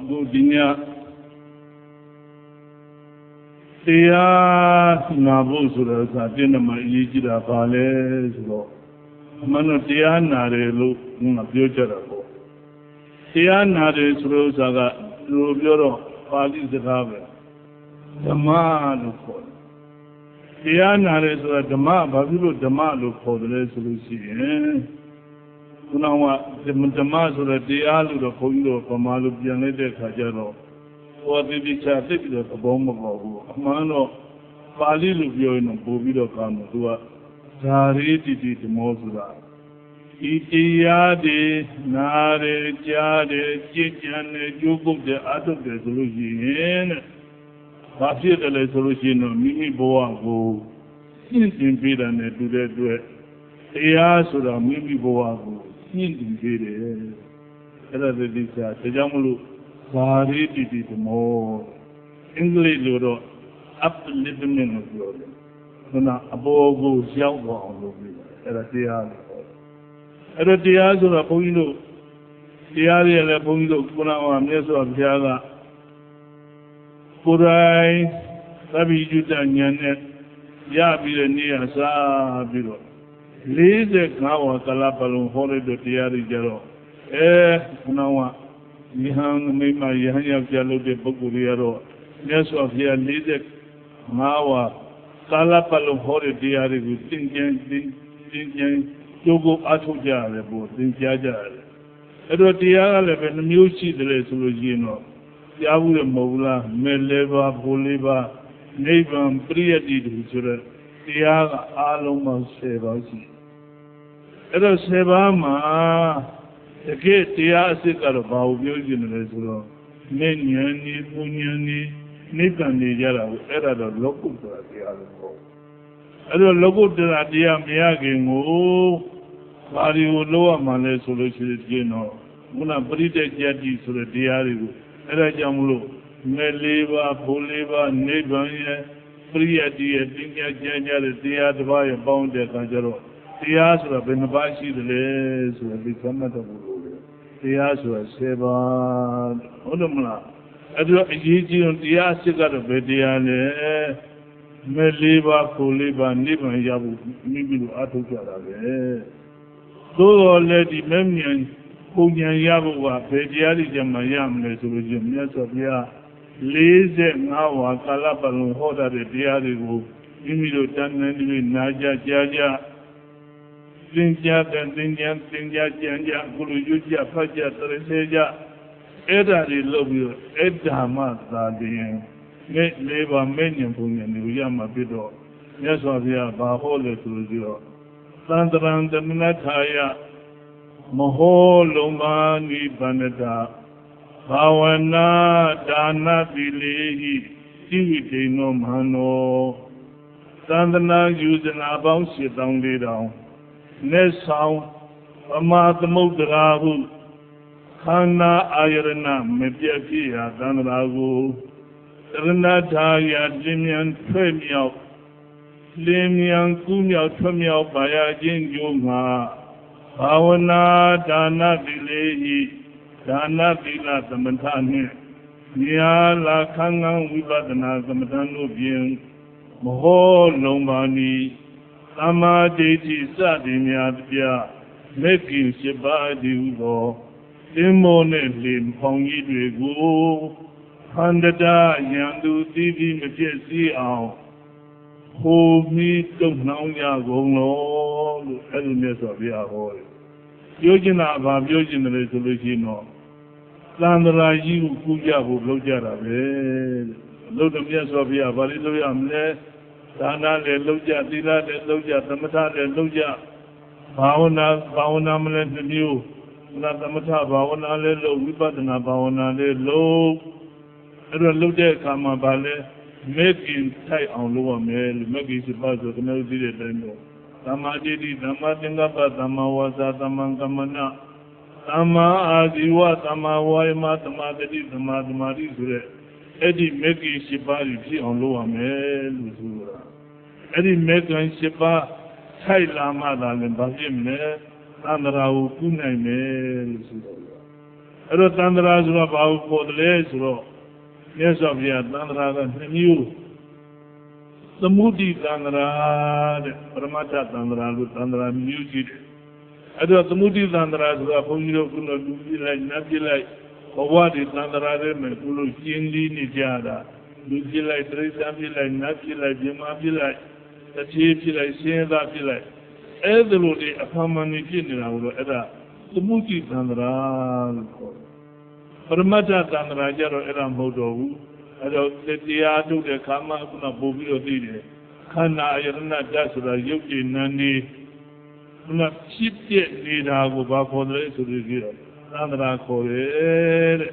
Budinya Tia Nabu Sura Satinama Yijida Pale Suro Mano Tia Nare Lu Nabujarabo Tia Nare Suru Saga Rubio Pali Zagabe Dama Luko Tia Nare Sura Dama Babilu Dama Luko the Solution Kunawa Dama Sura Dialu the Kondo Pamalu Pianete Kajaro or the Chatik the Bomba Mano Pali Lubio in Bobido Kamutua Sariti Mosula Itiade Nare Jade Chichane Jukub the Atom Resolution Pasia the resolution of Mimi Boago in Pida and to that duet. Easura Mimi Boago in Pida. Era the Disa, the Jamulu, Sariti more. English Luro up to living in the Lord. Nona Abogo Xiao era Tia. Era Tia Sura Pogino, Tiari and Pogino Kuna Meso of Tiaga. Purai, Rabi Jutanyan, Yabi Nia Sa Biro. Lise Kawa Kalapalum Hore de Tiari Jaro. Kunawa, Nihan Mima Yahya Jalo de Boguriero. Yes, of here, Lise Mawa Kalapalum Hore Tiari with Tinjan Jogo Atuja, Tinjaja. Edo Tiara, the music the resolution. Yavu Mola, Meleva, Boliva, Nevam, Priadi, Tiaga, Aloma Sevasi. Edo Sevama, the gate Tiasica about Virgin Resolo, Menyani, Punyani, Nipani Yara, Era the local Tiago. Edo local Dia Miagin, oh, Mario Loa Male Solution, Una Brita Jadi to the Diari. Era Jamulo, Meleva, Poliva, Nebanya, Priadi, Dinga Janja, the Dia Dvaya bound at Kanjaro. Tiasra, Benabashi, the Les, will become at the Bulu. Tiasra, Seba, Odamla. Adra Gigi on Tiasica of Bediane, Meleva, Poliva, Nebanya, Mibu Atuka. So lady Memian. Punyan Yabuwa, Pediali Jamayam, Resolution, yes of Ya, Lazy Nawa, Kalapalum, Hoda, the Diarigo, Imido Tanandi, Naja, Jaja, Tinja, and Tinja, Janja, Guluja, Paja, Tereseja, Eda, they love you, Edda Mata, the Net Labor, Menian Punyan, Yama Pido, yes of Ya, Bahole to Zero, Sandran, the Minataya. Maholomani Banada Bhavana Dana Bilehi Tivite no Mano Sandana using about sit down lay down. Next sound Amatamadrahu Kana Ayarana Mediakia Danragu Renataya Limian Premio Limian Kumia Premio Bayajin Yuma Bhavana Dana Bilehi Dana Bila Samantani Niala Kangang Vivadana Samatano Bien Maho Lombani Sama Deji Sadinia Bia Making Shiba Divo Timone Lim Pongi Dugu Handada Yandu Divi Majesi Ao Ho mi don't know ya go no elements of Yahoo. Yojina about Yojin resolution. Sandra, you Kuja who Lojara, load of yes of Ya, Validoyam, Dana, Loja, Dila, Loja, Tamata, Loja, Bauna, Malet, the new, Natamata, Bauna, Lo, Vipatana, Bauna, Lo, Loja, Kama Bale. Making tight on lower mail, making the buzz of no did it. Tamadidi, Tamadingaba, Tamawaza, Tamangamana, Tama Adiwa, Tamawaima, Tamadidi, Tamadamadi, Eddie making Shibari on lower mail. Eddie making Shiba, tight Lama, and Basim, and Rau Kunai mail. အဲ့တော့တန္တရာဆိုတော့ဘာကိုခေါ်တယ်လဲဆိုတော့မြတ်စွာဘုရားတန္တရာက2မျိုးသမုဒိတန္တရာတဲ့ပရမတ္ထတန္တရာလို့တန္တရာမျိုးကြီးတယ်အဲ့တော့သမုဒိတန္တရာဆိုတာဘုန်းကြီးတို့ကတော့လူပြလိုက်နတ်ပြလိုက်ဘဝဒီတန္တရာတွေမှာကုလို့ရှင်းလင်းနေကြတာလူပြလိုက်တိရစ္ဆာန်ပြလိုက်နတ်ပြလိုက်ပြမပြလိုက်တတိပြလိုက်ရှင်းသားပြလိုက်အဲ့ဒါလိုဒီအဖမ်းမှန်နေဖြစ်နေတာကိုတော့အဲ့ဒါသမုဒိတန္တရာလို့ခေါ်တယ်ပရမတ္ထတန္တရာကြတော့အဲ့ဒါမဟုတ်တော့ဘူးအဲ့တော့တရားထုတ်တဲ့ခါမှခုနပို့ပြီးတော့သိတယ်ခန္ဓာအယရဏဓာတ်ဆိုတာရုပ်တည်နာနေခုနဖြစ်ပြနေတာကိုဘာခေါ်တယ်ဆိုလို့ကြည့်တော့သန္တရာခေါ်တယ်တဲ့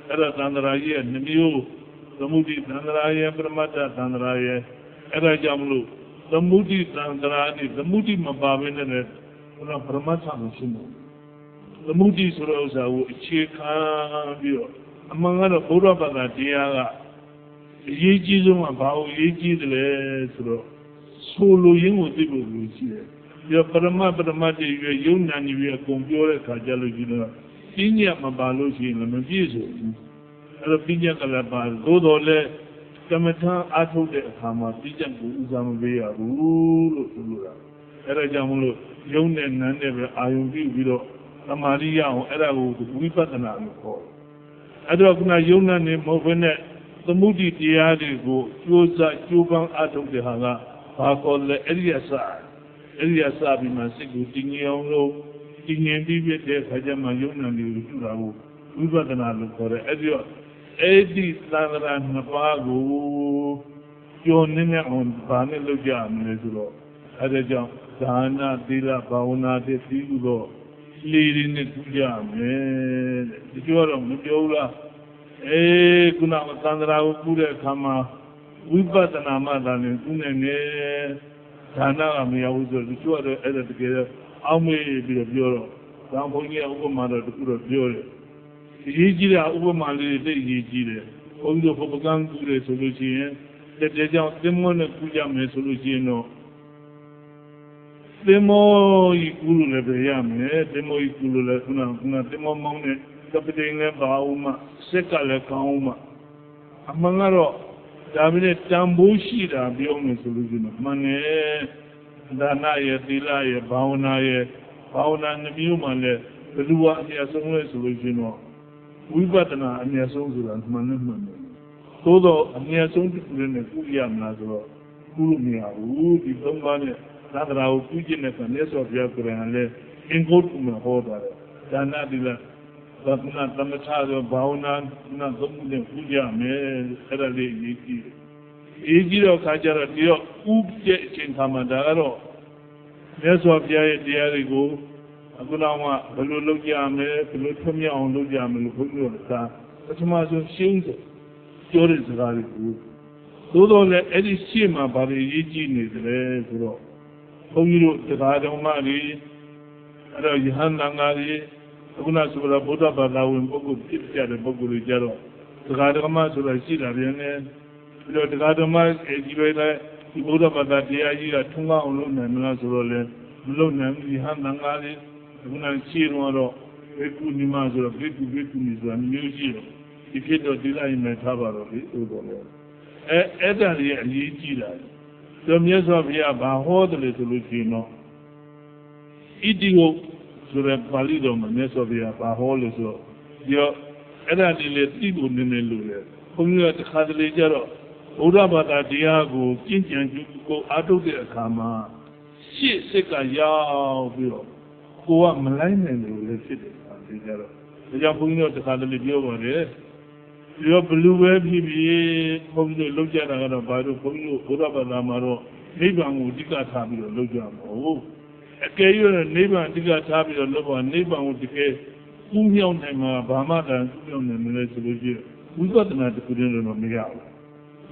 အဲ့ဒါသန္တရာကြီးရဲ့2မျိုးသမုဒိသန္တရာရဲ့ပရမတ္ထသန္တရာရဲ့အဲ့ဒါကြောင့်မလို့သမုဒိသန္တရာနဲ့သမုဒိမပါဘဲနဲ့ခုနပရမတ္ထမရှိဘူးသမုဒိဆိုတဲ့ဥစ္စာကိုအခြေခံပြီးတော့အမှန်ကတော့ဘုရားဘာသာတရားကအရေးကြီးဆုံးကဘာကိုအရေးကြီးတယ်လဲဆိုတော့ဆိုလိုရင်းကိုသိဖို့လိုရှိတယ်ပြီးတော့ပရမတ္တိရွယ်ယုံနာနေပြီးအကုန်ပြောတဲ့ခါကြလို့ရှိတော့ပညာမပါလို့ရှိရင်လည်းမပြည့်စုံဘူးအဲ့တော့ပညာကလည်းပါသို့တော်လည်းကမ္မထာအားထုတ်တဲ့အခါမှာပညာကိုဥစားမပေးရဘူးလို့ဆိုလိုတာအဲ့ဒါကြောင့်မလို့ယုံနဲ့နန်းနဲ့ပဲအာယုံပြုပြီးတော့သမာဓိရအောင်အဲ့ဒါကိုဝိပဿနာလို့ခေါ်တယ်အဲ့တော့ခုနယုံနဲ့နေမဟုတ်ဘဲနဲ့သမုဒိတရားတွေကိုကြိုးစားကြိုးပမ်းအားထုတ်တဲ့ဟာကဘာခေါ်လဲအဲ့ဒီအစပြီးမှစိတ်ကိုတည်ငြိမ်အောင်လို့တည်ငြိမ်ပြီးပြတဲ့ခါကျမှယုံနဲ့နေလို့ပြုတာကိုဝိပဿနာလို့ခေါ်တယ်အဲ့ဒီတော့အဲ့ဒီသံဃာနှစ်ပါးကိုကျော်နေအောင်ဘာနဲ့လုပ်ကြမလဲဆိုတော့အဲ့ဒါကြောင့်ဒါနသီလဘာဝနာတွေပြီးတော့လေရင်းနဲ့ထူကြမယ်တဲ့ဒီကြောတော့မပြောဘူးလားခုနကသန္တရာကိုကူးတဲ့အခါမှာဝိပဿနာမှသာလျှင်ကူးနိုင်တယ်ဒါနကမရဘူးဆိုတော့ဒီကြောတော့အဲ့ဒါတကယ်တော့အောက်မေ့ပြီးတော့ပြောတော့ဒါဘုန်းကြီးကဥပမာတော့တခုတော့ပြောတယ်အရေးကြီးတာဥပမာလေးတွေသိအရေးကြီးတယ်ဘုန်းကြီးတို့ဘုပကံကူးတယ်ဆိုလို့ရှိရင်တဲ့ကြောင့်သင်္မောနဲ့ကူးကြမယ်ဆိုလို့ရှိရင်တော့သင်္မောကြီးကူးလို့လည်းပဲရမယ်သင်္မောကြီးကူးလို့လည်းခုနသင်္မောမောင်းတဲ့ကပတိန်လည်းပါအောင်မှစက်ကလည်းကောင်းအောင်မှအမှန်ကတော့ဒါပေမဲ့တန်ဖိုးရှိတာပြောမယ်ဆိုလို့ရှိရင်မှန်တယ်ဒါနရဲ့သီလရဲ့ဘာဝနာနှမျိုးမှလည်းဘယ်လိုအမြတ်ဆုံးလဲဆိုလို့ရှိရင်တော့ဝိပဿနာအမြတ်ဆုံးဆိုတာမှန်တယ်သို့တော့အမြတ်ဆုံးတစ်ခုနဲ့ကုရမလားဆိုတော့ကုလို့မရဘူးဒီသုံးပါးနဲ့သာသနာကိုကုကျင့်တဲ့ခံမြတ်စွာဘုရားကိုယ်တိုင်လည်းအင်္ဂုတ္တမှာဟောတာလေဒါနသီလသတ္တနာသမထရောဘာဝနာနာသုံးခုနဲ့ကုကြမယ်အဲ့ဒါလေးရေးကြည့်ရေးကြည့်တော့ခါကြတော့ဒီတော့ဥပ္ပအချိန်ခါမှာဒါကတော့မြတ်စွာဘုရားရဲ့တရားတွေကိုအခုတော့မှဘယ်လိုလုပ်ကြမယ်ဘယ်လိုထွတ်မြောက်အောင်လုပ်ကြမယ်လို့ဘုန်းကြီးတို့ကပထမဆုံးရှင်းတယ်ပြောတဲ့စကားတွေကိုသို့တော်လည်းအဲ့ဒီရှင်းမှာဘာတွေရေးကြည့်နေတယ်ဆိုတော့ဘုန်းကြီးတို့တရားတော်မှတွေအဲ့တော့ယဟန်တန်ဃာတွေအခုနဆိုတော့ဗုဒ္ဓဘာသာဝင်ပုဂ္ဂိုလ်ဖြစ်ကြတဲ့ပုဂ္ဂိုလ်တွေကြတော့တရားတော်မှဆိုတာရှိတာပြန်နေပြီးတော့တရားတော်မှဒီလိုလည်းဒီဗုဒ္ဓဘာသာတရားကြီးကထုံးအောင်လုပ်နိုင်မလားဆိုတော့လည်းမလုပ်နိုင်ဘူးယဟန်တန်ဃာတွေအခုနရှင်းတော့ဘေကုနိမဆိုတော့ဘေကုနိဆိုတာမျိုးရှိတော့ဒီဖြစ်တော့ဒီလိုက်မယ်ထားပါတော့လေသို့တော်လည်းအဲ့ဒါကြီးအရေးကြီးတာဆိုမြတ်စွာဘုရားဘာဟောတယ်လဲဆိုလို့ရှိရင်တော့ဣတိဝဆိုတဲ့ပါဠိတော်မှာမြတ်စွာဘုရားဘာဟောလို့ဆိုတော့အဲ့ဒါလေးလေသိဖို့နည်းနည်းလို့လေဘုန်းကြီးကတစ်ခါတလေကျတော့ဘုရားဘာသာတရားကိုကျင့်ကြံကြည့်ကိုအားထုတ်တဲ့အခါမှာရှေ့စိတ်ကရောက်ပြီးတော့ကိုကမလိုက်နိုင်တယ်လို့လည်းဖြစ်တယ်ဒီကြတော့ဒါကြောင့်ဘုန်းကြီးတို့တစ်ခါတလေပြောပါတယ်ဒီတော့ဘလူပဲဖြစ်ဖြစ်ဘုန်းကြီးတို့လောက်ကြတာကတော့ဘာလို့ဘုန်းကြီးတို့ဘုရားဘာသာမှာတော့နိဗ္ဗာန်ကိုအဓိကထားပြီးတော့လောက်ကြမှာဟုတ်အကယ်၍နိဗ္ဗာန်အဓိကထားပြီးတော့လောက်ပါနိဗ္ဗာန်ကိုတကယ်ကူးမြောက်နိုင်မှာဘာမှတန်ကူးမြောက်နိုင်မလဲဆိုလို့ရှိရင်ဝိပဿနာတစ်ခုတည်းတော့မရ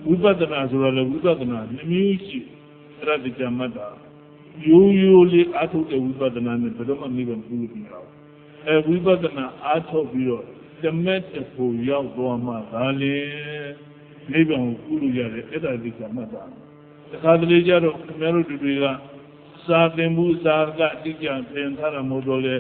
ဘူးဝိပဿနာဆိုတော့လည်းဝိပဿနာနှမျိုးရှိအဲ့ဒါတရားမှတ်တာရိုးရိုးလေးအားထုတ်တဲ့ဝိပဿနာနဲ့ဘယ်တော့မှနိဗ္ဗာန်ကူးလို့မရဘူးဝိပဿနာအားထုတ်ပြီးတော့ဓမ္မတဖို့ရောက်သွားမှဒါလေနိဗ္ဗာန်ကိုကူးလို့ရတယ်အဲ့ဒါတရားမှတ်တာတခါတလေကျတော့ခင်ဗျားတို့တွေကစာသင်မှုစာကအတိအကျသင်ထားတာမဟုတ်တော့လေ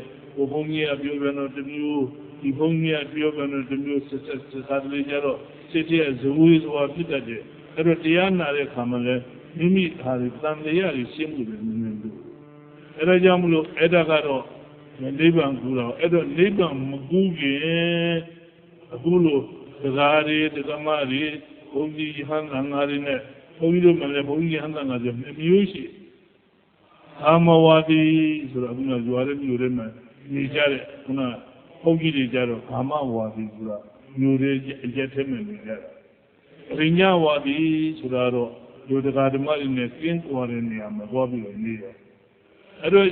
ဘုန်းကြီးကပြောပြန်တော့တမျိုး ဒီဘုန်းကြီးကပြောကြတယ်ဒီမျိုးဆက်စားလေးကြတော့စိတ်ရဲ့ဇဝေဇဝါဖြစ်တတ်တယ်အဲ့တော့တရားနာတဲ့ခါမှာလည်းမိမိဟာဒီတန်တရားကြီးရှင်းမှုတွေမြင်လို့အဲ့ဒါကြောင့်မလို့အဲ့ဒါကတော့နိဗ္ဗာန်ကူတော့အဲ့တော့နိဗ္ဗာန်မကူခင်အခုလိုတရားတွေဓမ္မတွေဘုန်းကြီးဟန်သံဃာတွေနဲ့ဘုန်းကြီးတို့မှလည်းဘုန်းကြီးဟန်သံဃာတွေမျိုးရှိအာမဝါဒီဆိုတော့အခုတော့ဇွာတဲ့မျိုးတွေမှာနေကြတဲ့ခုနဘုန်းကြီးတွေကြတော့အာမဝါဒီဆိုတာမျိုးတွေအကျက်ထဲမှာနေကြတာပညာဝါဒီဆိုတာတော့ဒီတရားဓမ္မတွေနဲ့ကျင်းသွားတဲ့နေရာမှာသွားပြီးတော့နေတယ်အဲ့တော့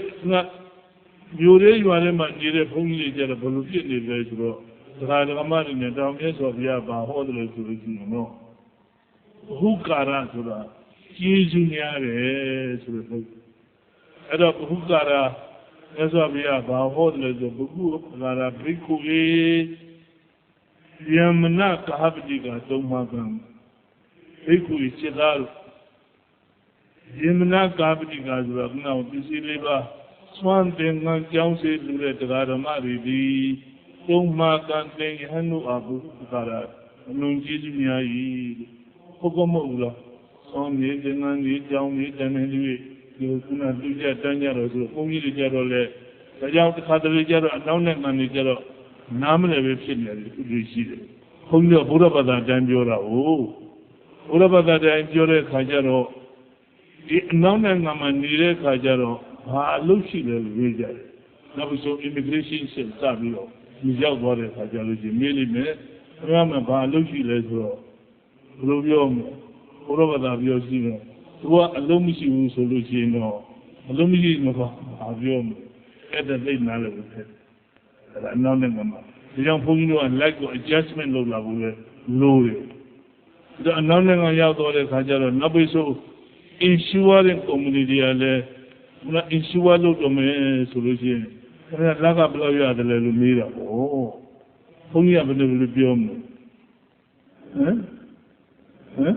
မျိုးတွေရွာထဲမှာနေတဲ့ဘုန်းကြီးတွေကြတော့ဘယ်လိုဖြစ်နေလဲဆိုတော့တရားဓမ္မတွေနဲ့တောင်မြတ်စွာဘုရားဘာဟောတယ်လို့ဆိုလို့ရှိရင်တော့ဘုကာရဆိုတာကျေးဇူးများတယ်ဆိုတဲ့ပုဂ္ဂိုလ်အဲ့တော့ဘုကာရမြတ်စွာဘုရားဘာဟောတယ်လို့ဆိုဘုကာရဘိက္ခုေယမနာကဟပတိကသုံးပါးကံဘိက္ခုစိတ္တယမနာကဟပတိကဆိုတာကနောက်ပစ္စည်းလေးပါစွမ်းသင်္ကန်းကြောင်းစေလူတဲ့တရားဓမ္မတွေဒီသုံးပါးကံတင်ဟန်တို့အဘုကာရအလုံးကျေးဇူးများ၏ဟုတ်ကောမဟုတ်လားဆောင်းမြေသင်္ကန်းကြီးကြောင်းကြီးတန်နေလူဒီခုနလူကြတန်းကြတော့ဆိုဘုန်းကြီးတွေကြတော့လေဒါကြောင့်တစ်ခါတလေကြတော့အနောက်နဲ့မှန်နေကြတော့နားမလည်ပဲဖြစ်နေတယ်လူရှိတယ်ဘုန်းကြီးကဘုရားဘာသာတိုင်းပြောတာဟုတ်ဘုရားဘာသာတိုင်းပြောတဲ့ခါကျတော့ဒီအနောက်နဲ့မှန်နေတဲ့ခါကျတော့ဘာအလုပ်ရှိလဲလို့ပြောကြတယ်နောက်ပြီးဆို immigration စစ်စပြီးတော့ဒီရောက်သွားတဲ့ခါကျလို့ရှိရင်မေးလိမ့်မယ်ဘုရားမှာဘာအလုပ်ရှိလဲဆိုတော့ဘယ်လိုပြောမလဲဘုရားဘာသာပြောရှိတယ်သူကအလုံးမရှိဘူးဆိုလို့ရှိရင်တော့အလုံးမရှိမပေါ့ဘာပြောမလဲအဲ့ဒါသိနာလို့ဖြစ်တယ်အဲ့ဒါနောက်နဲ့မှဒီကြောင့်ဘုန်းကြီးတို့က like ကို adjustment လုပ်လာဖို့လေလို့တယ်ဒါအနောက်နိုင်ငံရောက်တော့တဲ့ခါကျတော့နောက်ပြီးဆို insurance company တွေကလည်းဘုရား insurance လုပ်တော့မယ်ဆိုလို့ရှိရင်အဲ့ဒါလက်ကဘယ်လောက်ရတယ်လဲလို့မေးတာပေါ့ဘုန်းကြီးကဘယ်လိုပြောမလဲဟမ်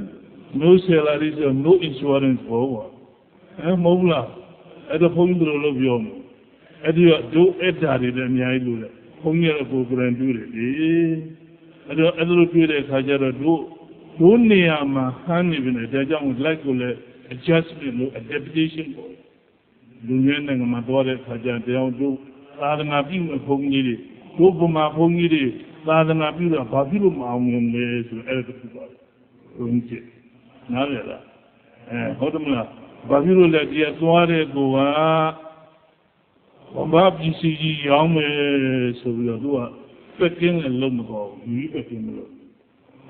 no salary so no insurance ပေါ့မဟုတ်လားအဲ့တော့ဘုန်းကြီးတို့လို့ပြောမလို့အဲ့ဒီတော့အဲ့ဓာတွေလည်းအများကြီးလို့လေဘုန်းကြီးကကိုယ်ကရင်တွေ့တယ်လေအဲ့တော့အဲ့လိုတွေ့တဲ့အခါကျတော့တို့နေရာမှာဟန်းနေပြီလေဒါကြောင့် like ကိုလည်း adjustment လို့ adaptation ပေါ့လူငယ်နိုင်ငံမှာသွားတဲ့အခါကျတော့တို့သာသနာပြုတဲ့ဘုန်းကြီးတွေတို့ဗမာဘုန်းကြီးတွေသာသနာပြုတာဘာဖြစ်လို့မအောင်မြင်လဲဆိုတော့အဲ့ဒါတစ်ခုပါဘုန်းကြီးနားလည်လားဟုတ်တယ်မလားဘာဖြစ်လို့လဲဒီကသွားတဲ့ကိုကဘာပစ္စည်းကြီးရောင်းမယ်ဆိုပြီးတော့သူကပက်ကင်းလည်းလုံးမပေါ်ဘူးဒီပက်ကင်းမလို့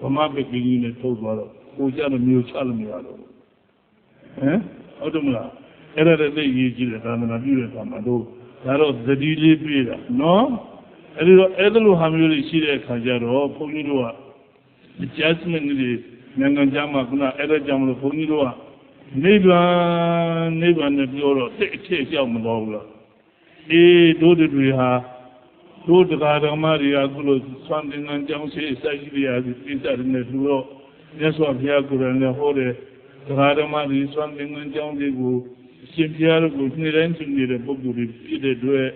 ဗမာပက်ကင်းကြီးနဲ့ထုတ်သွားတော့ကိုကြတော့မျိုးချလို့မရတော့ဟုတ်တယ်မလားအဲ့ဒါလည်းသိရေးကြည့်တယ်သာသနာပြုတဲ့အခါမှာတို့ဒါတော့သတိလေးပြေးတာနော်အဲ့ဒီတော့အဲ့လိုဟာမျိုးတွေရှိတဲ့အခါကျတော့ဘုန်းကြီးတို့က adjustment တွေနိုင်ငံခြားမှာခုနအဲ့ဒါကြောင့်မလို့ဘုန်းကြီးတို့ကနိဗ္ဗာန်နဲ့ပြောတော့တိတ်အထက်ရောက်မသွားဘူးလားတို့တွေဟာတို့တရားဓမ္မတွေကအခုလိုသွန်သင်္ကန်းကြောင်းရှိစိုက်ရှိရသည်ပြစ္ဆာတွေနဲ့သူတော့မြတ်စွာဘုရားကိုယ်တိုင်လည်းဟောတယ်တရားဓမ္မတွေသွန်သင်္ကန်းကြောင်းတွေကိုအရှင်ဘုရားတို့ကိုနေ့တိုင်းသိနေတဲ့ပုဂ္ဂိုလ်တွေဖြစ်တဲ့အတွက်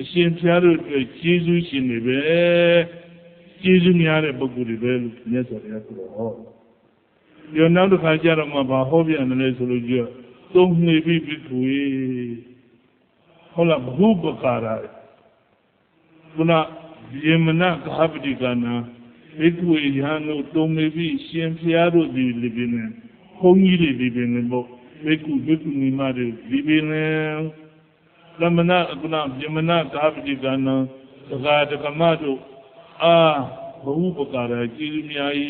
အရှင်ဘုရားတို့အတွက်ကျေးဇူးရှင်တွေပဲကျေးဇူးများတဲ့ပုဂ္ဂိုလ်တွေပဲလို့မြတ်စွာဘုရားဆိုတော့ဟောဒီနောက်တစ်ခါကျတော့မှဘာဟောပြန်တယ်လဲဆိုလို့ကြည့်သုံးနေပြီပြီခွေဟုတ်လားဘုပကာရခုနယေမနာကဟပတိကနာဘိက္ခုယဟန်တို့သုံးနေပြီရှင်ဘုရားတို့ဒီလိပိနေဘုန်းကြီးတွေဒီပင်ပေါ့ဘိက္ခုနီမတွေဒီပင်သမဏခုနယေမနာကဟပတိကနာသဂါတကမတို့ဘုပကာရကျေးဇူးများ၏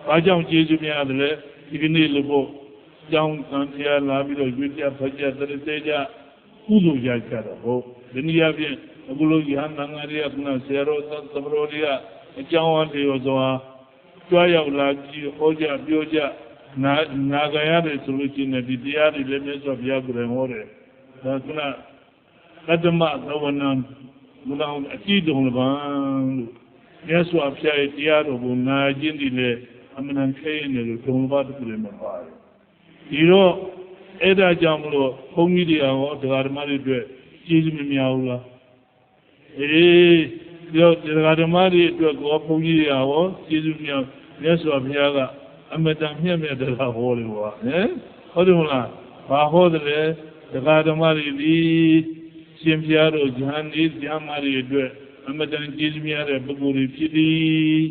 ဘာကြောင့်ကျေးဇူးများတယ်လဲဒီကနေ့လို့ပေါ့ကျောင်းကံဖျားလာပြီးတော့ရွေးကြဖတ်ကြတရသေးကြကုသိုလ်ရကြတော့ဟုတ်ဒီနည်းအားဖြင့်အခုလိုယဟန်သံဃာတွေကခုနဆရာတော်သမတော်တွေကအကြောင်းအရာတွေဆိုတာကြွားရောက်လာကြည့်ဟောကြပြောကြနာဂရတယ်ဆိုလို့ရှိရင်ဒီတရားတွေလည်းမြတ်စွာဘုရားကိုယ်တိုင်ဟောတယ်ဒါခုနကတ္တမသဝနံဘုရားအကြည့်တုံးလပံလို့မြတ်စွာဘုရားရဲ့တရားတော်ကိုနာကျင့်တယ်လေအမှန်တန်ခဲနေလို့ဒုံဘာတစ်ခုလည်းမပါတယ်ဒီတော့အဲ့ဒါကြောင့်မလို့ဘုန်းကြီးတွေဟောတရားဓမ္မတွေအတွက်ကျေးဇူးမများဘူးလား ပြောတရားဓမ္မတွေအတွက်ကိုဘုန်းကြီးရောကျေးဇူးများမြတ်စွာဘုရားကအမတန်မြတ်မြတ်တရားဟောတယ်ကွာဟမ်ဟုတ်တယ်မလားဘာဟောတယ်လဲတရားဓမ္မတွေဒီရှင်ဘုရားတို့ဉာဏ်ဤဉာဏ်မာတွေအတွက်အမတန်ကျေးဇူးများတဲ့ပုဂ္ဂိုလ်တွေဖြစ်သည်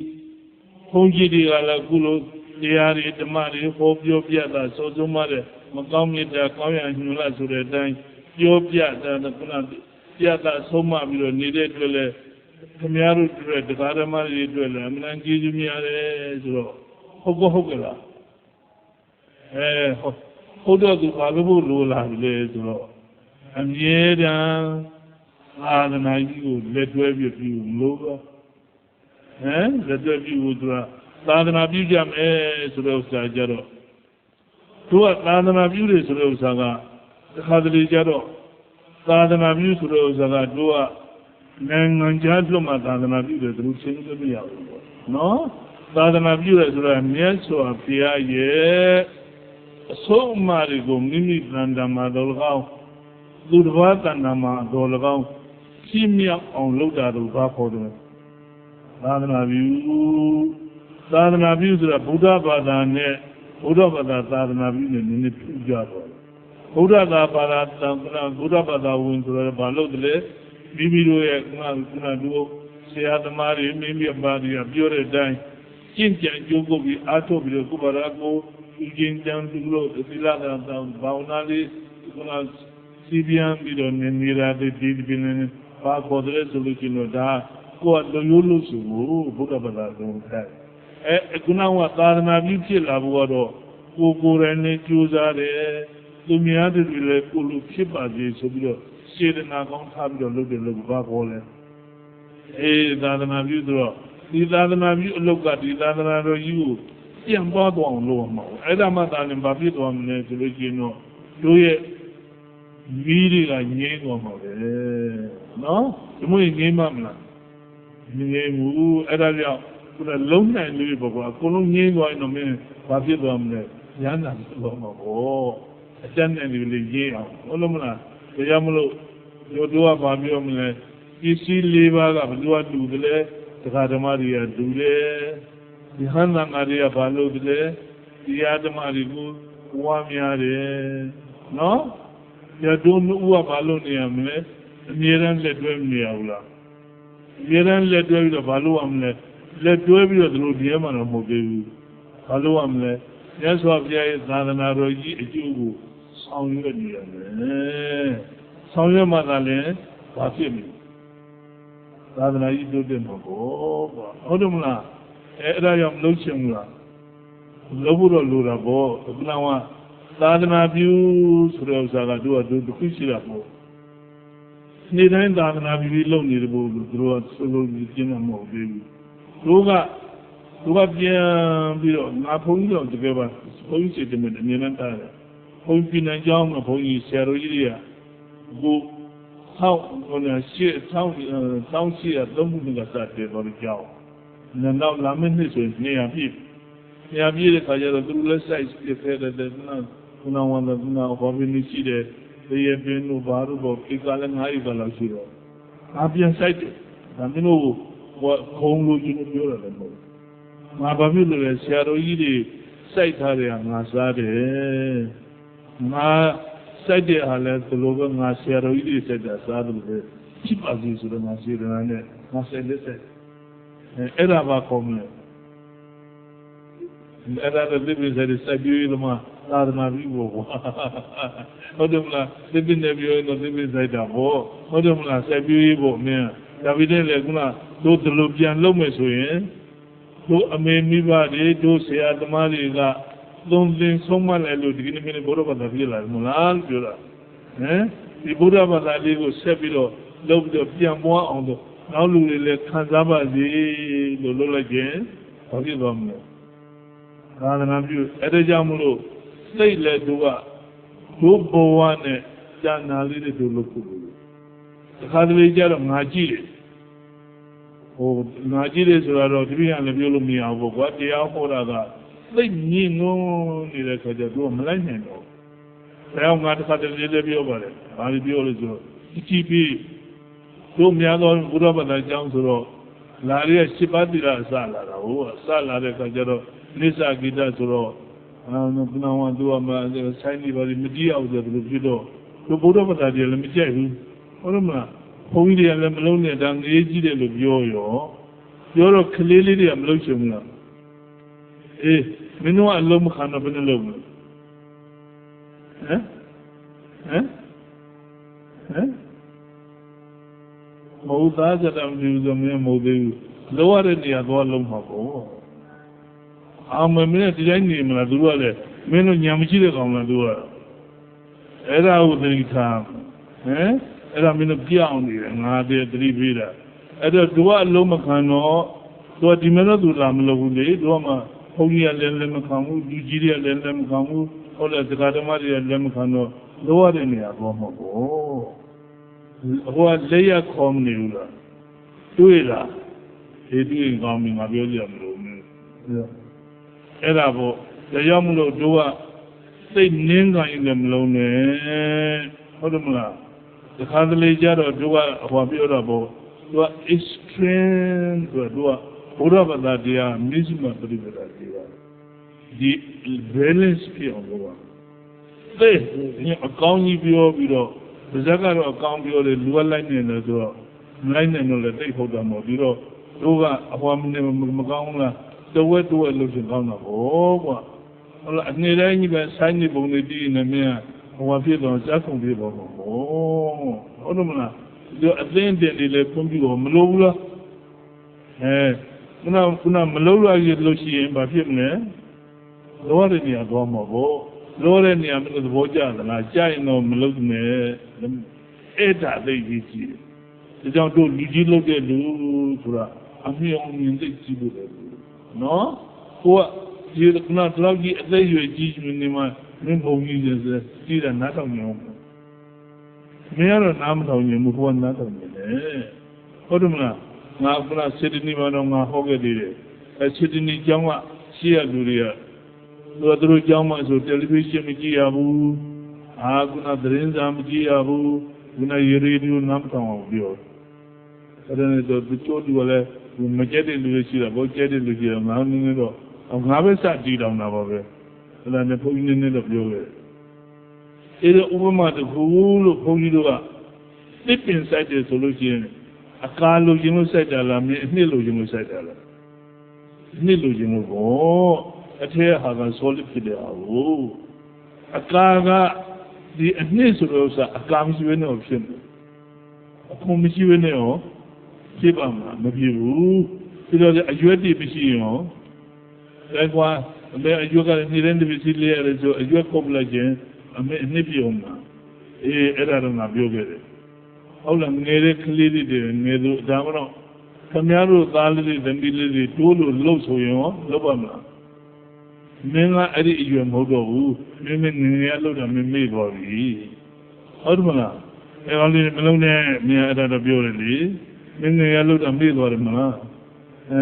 ဘုန်းကြီးတွေကလည်းခုလိုတရားတွေဓမ္မတွေဟောပြောပြတာစိုးစိုးမတဲ့မကောင်းမြတ်တာကောင်းရညွှန်လာဆိုတဲ့အတိုင်းပြောပြတာခုနပြတာဆုံးမပြီးတော့နေတဲ့အတွက်လည်းခင်ဗျားတို့အတွက်တရားဓမ္မတွေအတွက်လည်းအမှန်ကျေးဇူးများတယ်ဆိုတော့ဟုတ်ကဲ့လားဟုတ်တော့သူဘာလို့လိုလာလဲဆိုတော့အမြဲတမ်းသာသနာကြီးကိုလက်တွဲပြီးပြုလို့တော့လက်တွဲပြုလို့ဆိုတာသာသနာပြုကြမယ်ဆိုတဲ့ဥစ္စာကြတော့သူကသာသနာပြုတယ်ဆိုတဲ့ဥစ္စာကတစ်ခါတလေကြတော့သာသနာပြုဆိုတဲ့ဥစ္စာကသူကနိုင်ငံခြားလွတ်မှသာသနာပြုတယ်သူချင်းလို့မရဘူးပေါ့နော်သာသနာပြုတယ်ဆိုတာမြတ်စွာဘုရားရဲ့အဆုံးအမတွေကိုမိမိတန်တမှာတော်၎င်းသူတစ်ပါးတန်တမှာတော်၎င်းရှင်းမြောက်အောင်လုပ်တာတို့ဘာခေါ်တယ်သာသနာပြုဆိုတာဗုဒ္ဓဘာသာနဲ့ဗုဒ္ဓဘာသာသာသနာပြုနဲ့နည်းနည်းပြုကြတော့ဗုဒ္ဓဘာသာတန်ခါဗုဒ္ဓဘာသာဝင်ဆိုတော့ဘာလို့လဲမိမိတို့ရဲ့ခုနတို့ဆရာသမားတွေမိမိအပါတွေကပြောတဲ့အတိုင်းကျင့်ကြံကြိုးကုပ်ပြီးအားထုတ်ပြီးတော့ကုပါရကိုကျင့်ကြံသူလို့သီလသာဘာဝနာလေးခုနစီပြန်ပြီးတော့နေတာဒီပြင်းနေပါခေါ်တယ်ဆိုလို့ရှိရင်ဒါကိုယ်ကလူရိုးလို့ဆိုဘူးဘုရားဘာသာတော်တဲ့ခုနကသာသနာပြုဖြစ်လာဖို့ကတော့ကိုယ်တိုင်နဲ့ကြိုးစားတယ်သူများတွေလည်းကိုလူဖြစ်ပါစေဆိုပြီးတော့စေတနာကောင်းထားပြီးတော့လုပ်တယ်လို့ဘာခေါ်လဲသာသနာပြုဆိုတော့ဒီသာသနာပြုအလုပ်ကဒီသာသနာတော်ကြီးကိုပြန်ပွားသွားအောင်လုပ်အောင်မဟုတ်အဲ့ဒါမှသာလည်းဘာဖြစ်သွားမလဲဆိုလို့ရှိရင်တော့တို့ရဲ့မိတွေကငြိမ်းသွားမှာပဲနော်ဒီမို့ငြိမ်းမလားငြိမ်းဘူးအဲ့ဒါကြောင့်ခုနလုံးနိုင်လေးပေါ့ကွာအကုန်လုံးငြိမ်းသွားရင်တော့မင်းဘာဖြစ်သွားမလဲရဟန္တာဖြစ်သွားမှာပေါ့အကျဉ်းနဲ့ဒီလေးရေးအောင်ဟုတ်လို့မလားဒါကြောင့်မလို့တို့ကဘာပြောမလဲပစ္စည်း၄ပါးကဘယ်လိုတူတယ်လဲတရားဓမ္မတွေကတူတယ်ဒီဟန္တာငါတွေကဘာလို့တူလဲတရားဓမ္မတွေကိုဝါများတယ်နော်ရတို့ဥကဘာလို့နေရမလဲအမြဲတမ်းလက်တွဲမနေရဘူးလားအမြဲတမ်းလက်တွဲပြီးတော့ဘာလို့ရမလဲလက်တွဲပြီးတော့တို့ဒီထဲမှာတော့မဟုတ်သေးဘူးဘာလို့ရမလဲမြတ်စွာဘုရားရဲ့သာသနာတော်ကြီးအကျိုးကိုဆောင်ရွက်နေရတယ်ဆောင်ရွက်မှသာလည်းဘာဖြစ်မလဲသာသနာကြီးတိုးတက်မှာပေါ့ကွာဟုတ်တယ်မလားအဲ့ဒါကြောင့်မလုပ်ချင်ဘူးလားလုပ်ဖို့တော့လိုတာပေါ့ခုနကသာသနာပြုဆိုတဲ့ဥစ္စာကတို့တစ်ခုရှိတာပေါ့နေ့တိုင်းသာသနာပြုပြီးလုပ်နေတယ်ဘုလို့တို့ကဆိုလို့ကျင်းမှာမဟုတ်သေးဘူးတို့ကပြန်ပြီးတော့ငါဘုန်းကြီးတော့တကယ်ပါဘုန်းကြီးစိတ်တည်းအမြဲတမ်းတားတယ်ဘုန်းကြီးနိုင်ကြောင်းကဘုန်းကြီးဆရာတော်ကြီးတွေကကိုဆောင်းရှိရသုံးမှုကစတယ်တော့ကြောင်းနောက်လာမယ့်နှစ်ဆိုရင်နေရာပြည့်တဲ့ခါကျတော့သူလည်းစိုက်ပြခဲ့တဲ့ခုနဝန်ကဘာဖြစ်နေရှိတယ်ဒီရပင်တို့ဘာလို့ပေါ့ဒီကလည်း9ရက်လောက်ရှိတော့အပြန်စိုက်တယ်ဒါမင်းတို့ခုံလို့ကျွန်တော်ပြောရတယ်မဟုတ်ငါဘာဖြစ်လို့လဲဆရာတော်ကြီးတွေစိုက်ထားတယ်ငါစားတယ်ငါစိုက်တဲ့အားလဲဒီလိုပဲငါဆရာတော်ကြီးတွေစိုက်တာစားတယ်ပဲဖြစ်ပါစေဆိုတော့ငါစေတနာနဲ့ငါစိုက်လက်စိုက်အဲ့ဒါဘာကောင်းလဲအဲ့ဒါလည်းဒီလိုစိုက်ပြီးလို့မှသာသနာပြုဖို့ဟုတ်တယ်မလားဒီပြနေပြောရင်တော့ဒီပြစိုက်တာပေါ့ဟုတ်တယ်မလားစိုက်ပြီးဖို့မင်းဒါပြီးတဲ့လေခုနတို့ဒီလိုပြန်လုပ်မယ်ဆိုရင်တို့အမေမိဘတွေတို့ဆရာသမားတွေကသုံးသင်ဆုံးမလိုက်လို့ဒီကနေ့မင်းဘုရားဘာသာပြလာမလားပြောတာဒီဘုရားဘာသာလေးကိုဆက်ပြီးတော့လုပ်ပြီးတော့ပြန်ပွားအောင်တော့နောက်လူတွေလည်းခံစားပါစေလို့လုပ်လိုက်ခြင်းဘာဖြစ်သွားမလဲသာသနာပြုအဲ့ဒါကြောင့်မလို့စိတ်လည်းတို့ကတို့ဘဝနဲ့ဉာဏ်နာလေးတွေတို့လုပ်ဖို့တခါတလေကျတော့ငါကြည့်တယ်ငါကြည့်တယ်ဆိုတော့ဒီပြန်လည်းပြောလို့မရဘူးကွာတရားဟောတာကသိညင်ငုံနေတဲ့ခါကျတော့မလိုက်နိုင်တော့ဘယ်အောင်ငါတစ်ခါတလေလည်းပြောပါတယ်ဘာလို့ပြောလဲဆိုတော့ကြည့်ပြီး တို့များသောဘုရားဘာသာကျောင်းဆိုတော့လာရရှိပါတိရအစလာတာဟိုအစလာတဲ့အခါကျတော့နိစ္စဂိတဆိုတော့ဘုနာဝသူကမှဆိုင်နေပါလိမတိအောင်ဆိုတယ်ဖြစ်တော့တို့ဘုရားဘာသာတွေလည်းမကြိုက်ဘူးဟုတ်တယ်မလားဘုန်းကြီးတွေကလည်းမလုံးနဲ့ဒါငရေးကြီးတယ်လို့ပြောတော့ကလေးလေးတွေကမလုံးချင်ဘူးလားအေးမင်းတို့ကအလုံးမခံတော့ဘယ်နဲ့လုံးမလဲမဟုတ်သားကြတယ်မျိုးဆိုမဟုတ်သေးဘူးလောရတဲ့နေရာသွားလုံးမှာပေါ့မင်းဒီတိုင်းနေမလားသူကလည်းမင်းတို့ညာမရှိတဲ့ကောင်လားသူကအဲ့ဒါကိုသတိထားအဲ့ဒါမင်းတို့ပြအောင်နေတယ်ငါတည်းသတိပေးတာအဲ့တော့သူကအလုံးမခံတော့သူကဒီမဲ့တော့သူလာမလုပ်ဘူးလေသူကမှဘုန်းကြီးကလည်းမခံဘူးလူကြီးတွေကလည်းမခံဘူးဟုတ်လားစကားဓမ္မတွေကလည်းမခံတော့လောရတဲ့နေရာသွားမှာပေါ့ဟိုကလက်ရခေါ်မနေဘူးလားတွေ့လားဒီတွေ့ကောင်းပြီငါပြောကြရမလို့အဲ့ဒါပေါ့ဒါကြောင့်မလို့တို့ကစိတ်နင်းကန်ရင်လည်းမလုံးနဲ့ဟုတ်တယ်မလားဒီခါတလေကြတော့တို့ကဟောပြောတော့ပေါ့တို့က extreme ဆိုတော့ဘုရားဘာသာတရားမြစ်မပရိပဒါတရားဒီ balance ဖြစ်အောင်လုပ်ပါသိအကောင်းကြီးပြောပြီးတော့ပါဇက်ကတော့အကောင်းပြောတယ်လူကလိုက်နေတယ်ဆိုတော့လိုက်နေတော့လည်းသိဖို့တော့မဟုတ်ပြီးတော့တို့ကအဟွာမကောင်းလားတဝက်လို့ရှင်ကောင်းတာပေါ့ကွာဟုတ်လားအနေတိုင်းကြီးပဲဆိုင်းနေပုံတွေတည်နေမြင်ဟိုဖြစ်တော့စက်ဆုံးဖြစ်တော့ပေါ့ဟုတ်တယ်မလားဒီအသိအတင်တွေလည်းဖွင့်ပြီးတော့မလို့ဘူးလားခုနမလို့ရရလို့ရှိရင်ဘာဖြစ်မလဲလောရတဲ့နေရာသွားမှာပေါ့လောတဲ့နေရာမလို့သဘောကျသလားကြိုက်တော့မလို့နဲ့အဲ့ဒါသိကြီးကြီးဒါကြောင့်တို့လူကြီးလုပ်တဲ့လူဆိုတာအမြင်အောင်မြင်သိကြည့်လို့လေနော်ကိုကဒီကနတော့ကြီးအသက်ရွယ်ကြီးနေမှမင်းဘုံကြီးစကြည့်တာနားထောင်နေအောင်မင်းကတော့နားမထောင်ရင်ဘူးကိုကနားထောင်နေတယ်ဟုတ်တယ်မလားငါကစေတနီမှာတော့ငါဟောခဲ့သေးတယ်စေတနီကျောင်းကရှိရလူတွေကသူတို့ကျောင်းမှာဆိုတယ်လီဗီရှင်းမကြည့်ရဘူးခုနသတင်းစာမကြည့်ရဘူးခုနရေဒီယိုနားမထောင်အောင်ပြောအဲ့ဒါနဲ့တော့သူတို့ကလည်းမကြက်တဲ့လူတွေရှိတာဘောကြက်တဲ့လူကြီးငါနည်းနည်းတော့ငါပဲစတည်တောင်းတာပါပဲအဲ့ဒါနဲ့ဘုန်းကြီးနည်းနည်းတော့ပြောခဲ့အဲ့ဒါဥပမာတစ်ခုလို့ဘုန်းကြီးတို့ကသစ်ပင်စိုက်တယ်ဆိုလို့ရှိရင်အကာလိုချင်လို့စိုက်တာလားမင်းအနှစ်လိုချင်လို့စိုက်တာလားအနှစ်လိုချင်လို့ပေါ့အထက်ဟာက solid ဖြစ်တယ်ဟာကိုအကာကဒီအနှစ်ဆိုလို့ဆိုတာအကာမရှိဘဲနဲ့ဖြစ်တယ်အခုမရှိဘဲနဲ့ရောဖြစ်ပါမှာမဖြစ်ဘူးပြီးတော့အရွက်တည်မရှိရောဒါကွာအမေအရွက်ကလည်းနေတဲ့တပည့်စီလေးရတယ်ဆိုအရွက်ကုတ်လိုက်ခြင်းအမေအနှစ်ပြုံးမှာအဲ့ဒါတော့ငါပြောခဲ့တယ်ဟုတ်လားငယ်တဲ့ကလေးတွေငယ်သူဒါမှတော့ခင်ဗျားတို့သားလေးတွေသမီးလေးတွေတိုးလို့လှုပ်ဆိုရင်ရောလုပ်ပါမလားမင်းကအဲ့ဒီအရွယ်မဟုတ်တော့ဘူးမင်းငယ်ငယ်လှုပ်တာမင်းမေ့သွားပြီဟုတ်တယ်မလားအဲ့ကောင်လေးမလုံးနဲ့မင်းအဲ့ဒါတော့ပြောတယ်လေမင်းငယ်လှုပ်တာမေ့သွားတယ်မလား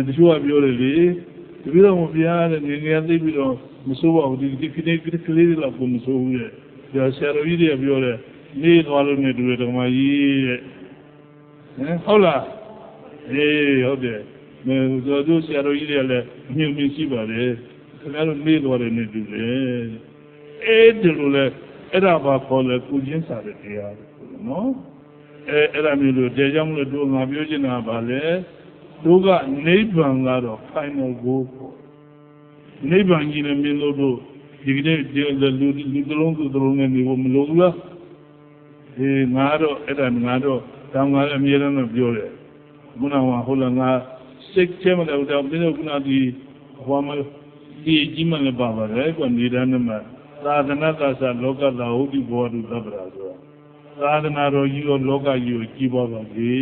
တချို့ကပြောတယ်လေတပည့်တော်မပြားတဲ့ငယ်ငယ်သိပြီးတော့မစိုးပါဘူးဒီကလေးတွေလောက်ကိုမစိုးဘူးတဲ့ဒါဆရာတော်ကြီးတွေပြောတယ်မေ့သွားလို့နေတူတယ်ဓမ္မကြီးတဲ့ဟုတ်လားဟုတ်တယ်တို့ဆရာတော်ကြီးတွေလည်းမြင်ရှိပါတယ်ခင်ဗျားတို့မေ့သွားတယ်နေတူတယ်ဒီလိုလဲအဲ့ဒါပါခေါ်လဲကုချင်းစာတဲ့တရားနော်အဲ့ဒါမျိုးလို့တဲကြောင့်မလို့တို့ငါပြောချင်တာပါလေတို့ကနိဗ္ဗာန်ကတော့ final goal ပေါ့နိဗ္ဗာန်ကြီးလည်းမြင်လို့တို့ဒီကနေ့လူတလုံးနဲ့နေဖို့မလိုဘူးလားငါတော့အဲ့ဒါငါတော့တောင်းငါအမြဲတမ်းပြောတယ်ခုနကဟုတ်လားငါစိတ်ထဲမှာတော့ပြင်းတော့ခုနဒီဟောမဒီကြီးမှလည်းပါပါတယ်ကွနေတာနဲ့မှသာသနာ့သာသလောကသာဟုတ်ဒီဘောဓုသဗ္ဗရာဆိုတာသာသနာတော်ကြီးရောလောကကြီးကိုကြီးပွားပါစေ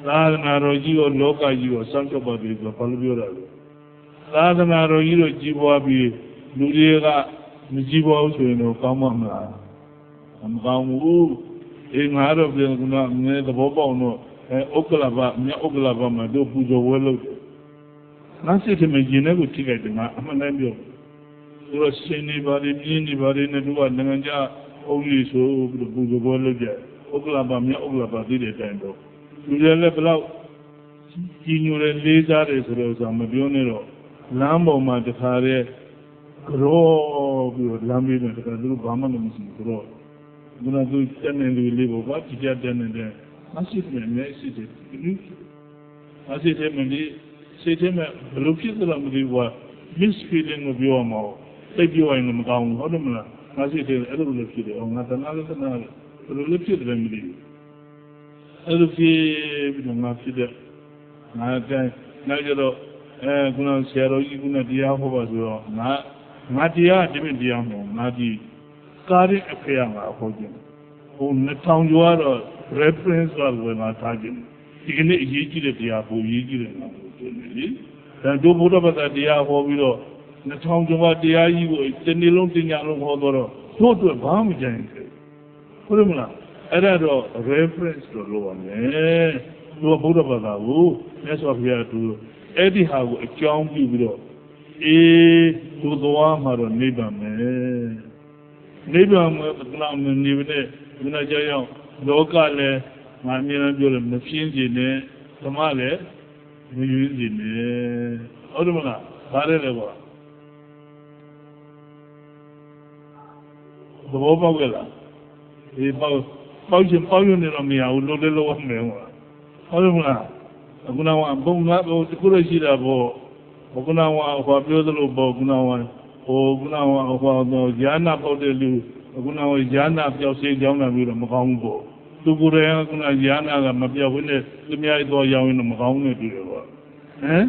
သာသနာတော်ကြီးရောလောကကြီးကိုစောင့်ရှောက်ပါစေဆိုဘာလို့ပြောတာလဲသာသနာတော်ကြီးတို့ကြီးပွားပြီးလူတွေကမကြီးပွားဘူးဆိုရင်တော့ကောင်းမှာမလားမကောင်းဘူးငါတော့ပြန်ကငယ်သဘောပေါက်တော့ဥက္ကလဘမြတ်ဥက္ကလဘမှာတို့ပူဇော်ဝဲလုပ်တယ်ငါစိတ်ထဲမှာယင်တဲ့ကိုထိခိုက်တယ်ငါအမှန်တမ်းပြောသူတို့ရှင်နေပါလေပြင်းနေပါလေနဲ့တို့ကနိုင်ငံခြားအုပ်ကြီးဆိုပြီးပူဇော်ဝဲလုပ်ကြ Oklaba, me Oklaba did it and do. You level out. You laser is Rosa Mabionero, Lambo Matare, grow your Lambi and do Baman grow. Do not do 10 and we live what you get 10 and then. I see him, I see him, say to him, look at the Lambi, misfeeling of your mouth. Take you in the town, Hodamla. I see the other look at it, or not another than another. Look at them. Other few do not see that. Nagero, Guna Sero, Iguna Diaho was Nadia, Dimmy Diamo, Nadi, Kari Apayama, Hogan. On the town you are a reference or when I tag him. You can eat it, Diabo, Yigi. Then do put up at the Diabo, the town you are the Ayu, the Nilon Tinalo Hodoro, so to a bomb giant. Purumla, Erado, reference to Loan, no Buddha, that's what we are to anyhow a count you will. To the one or neighbor, neighbor, Nivaja, local, my mirror, machines in it, Tamale, use in it, Odumana, Barreva. The Obawella. Poison on me, I would load the lower memoir. Odumana. Gunawa, Bonga, the Kurashida Bo, Ogunawa, or Biodolo Bo, Gunawa, or Gunawa, or Jana Bodelu, Ogunawa, Jana, Jose, Jana, with a Magongo. To Gurea, Jana, Mabia, Winner, Lumia, or Yaw in the Magongo to you. Eh?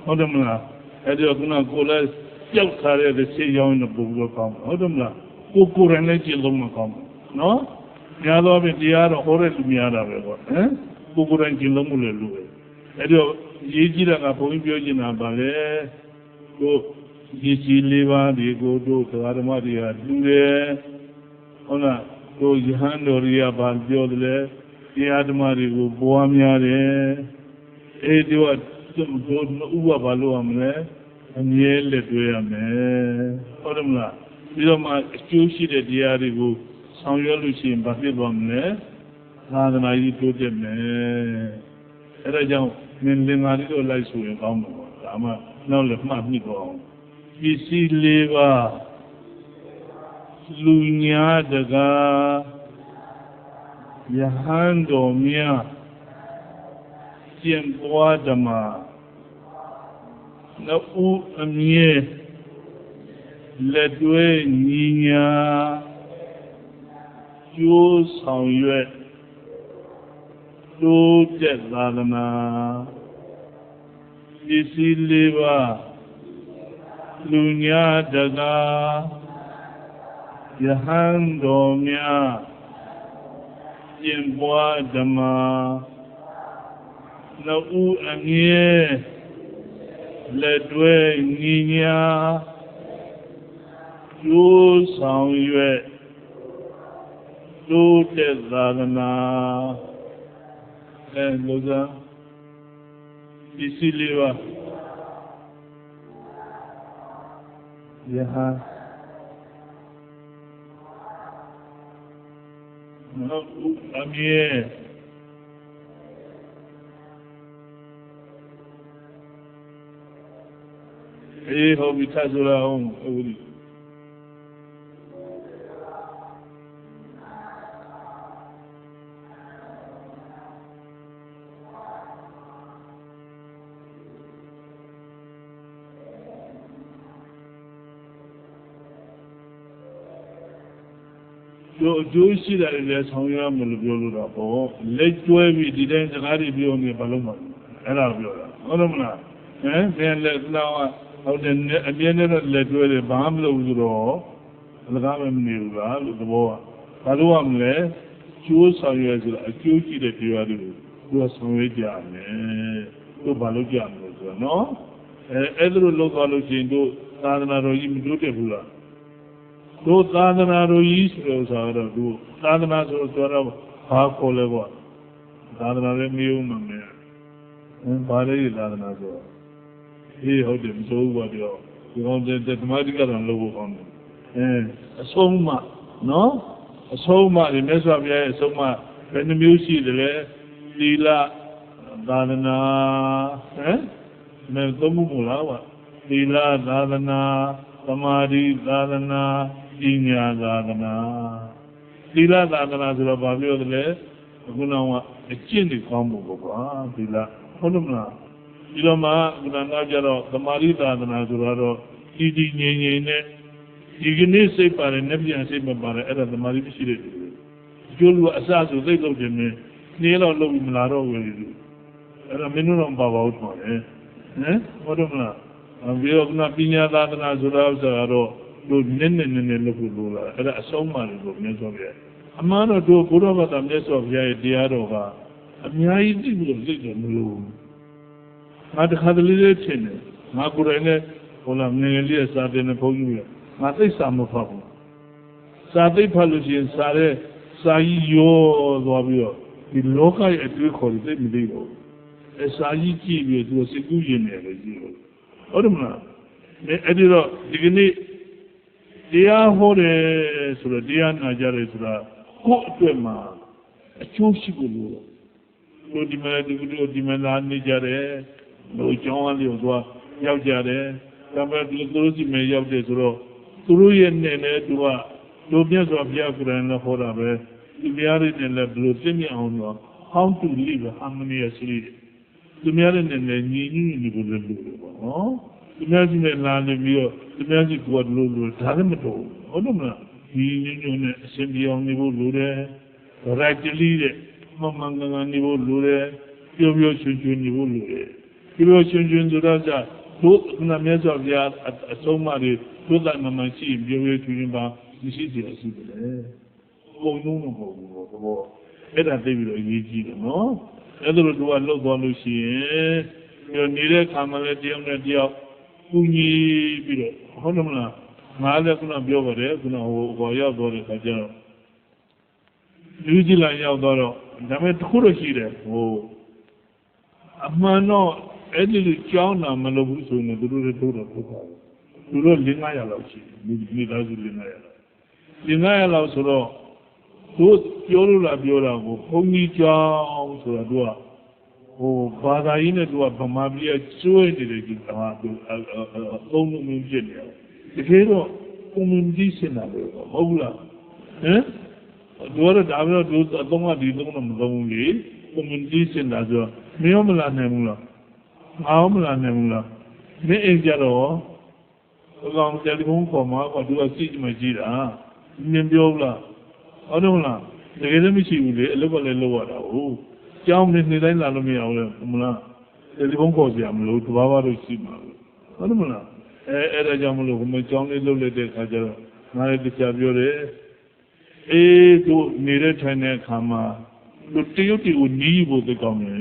Odumla, Edioguna Golas, Yelkare, the sea yaw in the book of Odumla, Kukur and Lady Lumacom. No? Yellow with the other horrid Miara, eh? Kukur and Kilomulu. Edo Yijira Apoimbiogina Bale, go Yiliva, they go to Aramadia, Dule, Ona, go Jihandoria Baldiole, the Adamari, Boamiare, Edo, Uwa Baluamre, and Yele Duame, Odamla, Vidoma, Cushi de Diarigo, San Yolushi, Batilbamne, and I told them. Erajão, Mendenarido lá isso é calmo, ama não le mais nico. E se leva lunya daga yahando mia tempo adama na u amie le due ninya yo sang yue do Lalana Isi Leva Lunya Daga Yahandomia Yemboa Dama Na U Anie Ledwe Ninya Yo Sang Yue Do Lalana Loza Isi Leva Yaha Amie Hobi Tazura Om Joshi that is Hoya Mulbiolo, let Joey didn't be on the Paloma, and I'll be Odomna. Then let now out the general let the Bamlo, the Gaman Nila, the war. Paluamle, choose how you as a cutie that you are doing. You are some way down, to Balogian, no? Edru local do Tanaro Imdutebula. Do Tanaro East Rosara do Tanana Sora half level. Tanara Muman, and Pari Tanana. He held him so what you want that magical and low on him. A soma, no? A soma, the Mesavia, Soma, bene music delle lila dadana me tomu mula lila dadana samari dadana inya dadana lila dadana sura babio delle guna cindi kamu bapa lila honumna ilama guna najaro samari dadana sura ro iji nye ne igini sei pare nebbian sei pare era samari bisire jolu asasu sei lo jeme ni lo lo mlaro weli era menu non baba utmo honumna biyo guna pinya dadana sura ro do nenne lo la era asoma lo ne so ye amano do buro ba tam ne so ye dia ro ba amyai ti lo sei do mlo ma de khadli tin ma ku re ne hola ngel li sa de ne phong yu ma tsai sa mo pha bu sa tsai pha lo chin sa de sa yi yo twa bi yo di loka ye atwi khor de mi de lo e sa yi ji bi do se ku yin ne le ji loဟုတ်မလားအဲ့ဒီတော့ဒီနေ့တရားဟောတယ်ဆိုတော့တရားနာကြတယ်ဆိုတာကိုယ့်အတွက်မှာအကျိုးရှိဖို့လို့ဒီမှာဒီမှာလာနေကြတယ်လို့ကြောင်းအားလေးကိုသွားရောက်ကြတယ်ဒါပေမဲ့သူတို့စီမဲ့ရောက်တယ်ဆိုတော့သူတို့ရဲ့နဲ့လည်းသူကတို့မြတ်စွာဘုရားကုရ်အာန်နဲ့ဟောတာပဲဒီတရားတွေနဲ့လည်းဘယ်လိုသိမြင်အောင်တော့ how to live harmoniously သူများနဲ့လည်းညီညွတ်နေဖို့လည်းလိုတယ်ပေါ့နော်သူများစီနဲ့လာနေပြီးတော့သူများစီကိုယ်ကလိုဒါလည်းမတော်ဟုတ်တယ်မလားညီညွတ်နဲ့အစဉ်ပြေအောင်နေဖို့လိုတယ် rightly တဲ့မှန်မှန်ကန်ကန်နေဖို့လိုတယ်ပြောရွှင်ရွှင်နေဖို့လိုတယ်ပြောရွှင်ရွှင်ဆိုတော့じゃတို့ကမြတ်စွာဘုရားအဆုံးအမတွေတို့တာမှန်ရှိပြောရွှင်ရွှင်ပါမရှိစီရှိတယ်ပုံလုံးမဟုတ်ဘူးတော့အဲ့ဒါသိပြီးတော့အရေးကြီးတယ်နော်အဲ့ဒါလိုတို့ကလှုပ်သွားလို့ရှိရင်ပြောနေတဲ့ခါမှလည်းတယောက်နဲ့တယောက်ကူညီပြီးတော့ဟုတ်တယ်မလားငါလည်းခုနပြောပါတယ်ခုနဟိုရောက်သွားတဲ့ခါကျတော့လူကြီးလာရောက်တော့ဒါပေမဲ့တစ်ခုတော့ရှိတယ်ဟိုအမှန်တော့အဲ့ဒီလိုကြောင်းတာမလုပ်ဘူးဆိုရင်တို့တွေတို့တော့ပုတ်ပါဘူးတို့400လောက်ရှိတယ်မိသားစု400လောက်ဆိုတော့တို့ပြောလို့လားပြောတာကိုဘုန်းကြီးကြောင်းဆိုတော့တို့ကဟိုဘာသာရေးနဲ့တို့ကဗမာပြည်ကျွေးနေတယ်ကြီးတာတို့အုံလုံးမင်းဖြစ်နေတယ်တကယ်တော့ကွန်မြူနတီစင်တာပဲဟုတ်ဘူးလားတို့တော့ဒါပဲတို့အသုံးကဒီသုံးတော့မသုံးဘူးလေကွန်မြူနတီစင်တာဆိုတော့မရောမလာနိုင်ဘူးလားအားမလာနိုင်ဘူးလားမင်းအိမ်ကြတော့အကောင်တယ်လီဖုန်းခေါ်မှာကတို့ကကြည့်မှကြည့်တာမြင်ပြောလားဟုတ်တယ်မလားတကယ်လည်းမရှိဘူးလေအလုပ်ကလည်းလုပ်ရတာဟုတ်ကြောင်းနေတိုင်းလာလို့မရဘူးလေမလားတယ်လီဖုန်းခေါ်စရာမလိုတဘာဝလို့ရှိမှာဟုတ်တယ်မလားအဲ့ဒါကြောင့်မလို့ဘုမကြောင်းလေးလုပ်လိုက်တဲ့အခါကျတော့ငါလည်းတရားပြောတယ်အေးတို့နေတဲ့ထိုင်တဲ့အခါမှာတို့တရုတ်တီကိုနီးဖို့သိကောင်းတယ်